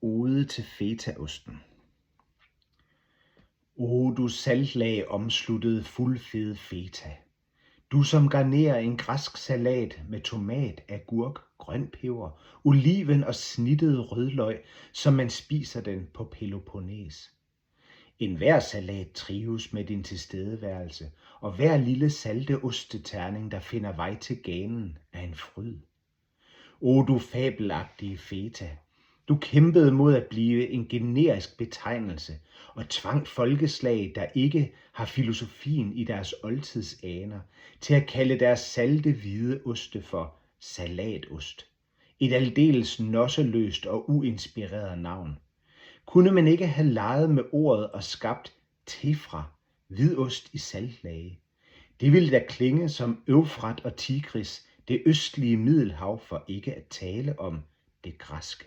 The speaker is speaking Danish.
Ode til fetaosten. O du saltlag omsluttede fuldfede feta, du som garnerer en græsk salat med tomat, agurk, grøn peber, oliven og snittet rødløg, som man spiser den på Peloponnes. Enhver salat trives med din tilstedeværelse, og hver lille salte osteterning, der finder vej til ganen, er en fryd. O du fabelagtige feta, du kæmpede mod at blive en generisk betegnelse og tvang folkeslag, der ikke har filosofien i deres oldtidsaner, til at kalde deres salte hvide oste for salatost. Et aldeles nosseløst og uinspireret navn. Kunne man ikke have leget med ordet og skabt tefra, hvidost i saltlage? Det ville da klinge som Eufrat og Tigris, det østlige Middelhav, for ikke at tale om det græske.